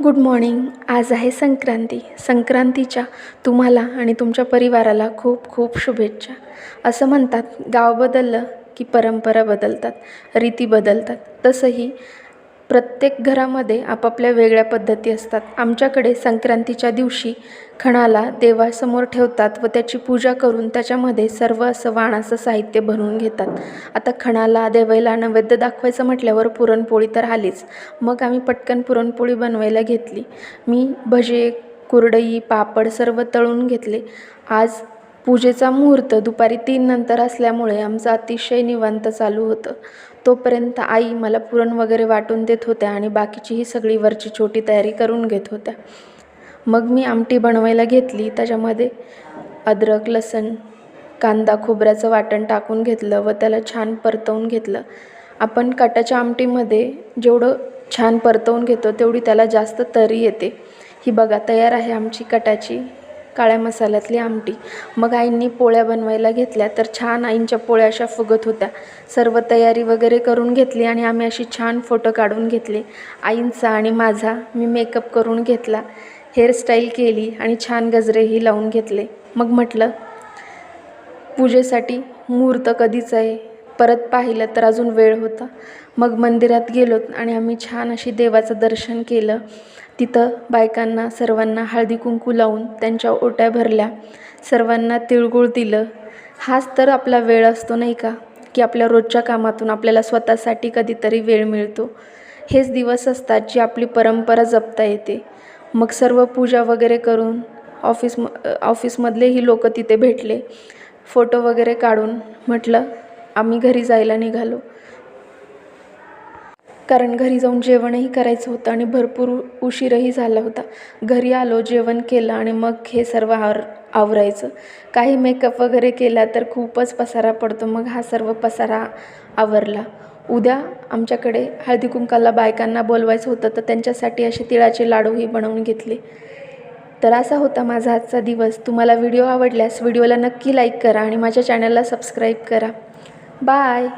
Good morning. आज आहे संक्रांती. संक्रांतीच्या तुम्हाला आणि तुमच्या परिवाराला खूप खूप शुभेच्छा. असं म्हणतात, गाव बदललं की परंपरा बदलतात, रीती बदलतात. तसंही प्रत्येक घरामध्ये आपापल्या वेगळ्या पद्धती असतात. आमच्याकडे संक्रांतीच्या दिवशी खणाला देवासमोर ठेवतात व त्याची पूजा करून त्याच्यामध्ये सर्व असं वाणाचं साहित्य भरून घेतात. आता खणाला देवाला नैवेद्य दाखवायचं म्हटल्यावर पुरणपोळी तर आलीच. मग आम्ही पटकन पुरणपोळी बनवायला घेतली. मी भजे, कुरडई, पापड सर्व तळून घेतले. आज पूजेचा मुहूर्त दुपारी 3 नंतर असल्यामुळे आमचं अतिशय निवांत चालू होतं. तोपर्यंत आई मला पुरण वगैरे वाटून देत होत्या आणि बाकीची ही सगळी वरची छोटी तयारी करून घेत होत्या. मग मी आमटी बनवायला घेतली. त्याच्यामध्ये अद्रक, लसूण, कांदा, खोबऱ्याचं वाटण टाकून घेतलं व त्याला छान परतवून घेतलं. आपण कटाच्या आमटीमध्ये जेवढं छान परतवून घेतो तेवढी त्याला जास्त तरी येते. ही बघा, तयार आहे आमची कटाची काळ्या मसाल्यातली आमटी. मग आईंनी पोळ्या बनवायला घेतल्या तर छान आईंच्या पोळ्या अशा फुगत होत्या. सर्व तयारी वगैरे करून घेतली आणि आम्ही अशी छान फोटो काढून घेतले. आईंचा आणि माझा मी मेकअप करून घेतला, हेअरस्टाईल केली आणि छान गजरेही लावून घेतले. मग म्हटलं पूजेसाठी मुहूर्त कधीच आहे. परत पाहिलं तर अजून वेळ होता. मग मंदिरात गेलो आणि आम्ही छान अशी देवाचं दर्शन केलं. तिथं बायकांना सर्वांना हळदी कुंकू लावून त्यांच्या ओट्या भरल्या, सर्वांना तिळगुळ दिलं. हाच तर आपला वेळ असतो नाही का, की आपल्या रोजच्या कामातून आपल्याला स्वतःसाठी कधीतरी वेळ मिळतो. हेच दिवस असतात जी आपली परंपरा जपता येते. मग सर्व पूजा वगैरे करून ऑफिसमधलेही लोक तिथे भेटले. फोटो वगैरे काढून म्हटलं आम्ही घरी जायला निघालो, कारण घरी जाऊन जेवणही करायचं होतं आणि भरपूर उशीरही झाला होता. घरी आलो, जेवण केलं आणि मग हे सर्व आवरायचं. काही मेकअप वगैरे केला तर खूपच पसारा पडतो. मग हा सर्व पसारा आवरला. उद्या आमच्याकडे हळदी कुंकाला बायकांना बोलवायचं होतं, तर त्यांच्यासाठी असे तिळाचे लाडूही बनवून घेतले. तर असा होता माझा आजचा दिवस. तुम्हाला व्हिडिओ आवडल्यास व्हिडिओला नक्की लाईक करा आणि माझ्या चॅनलला सबस्क्राईब करा. बाय.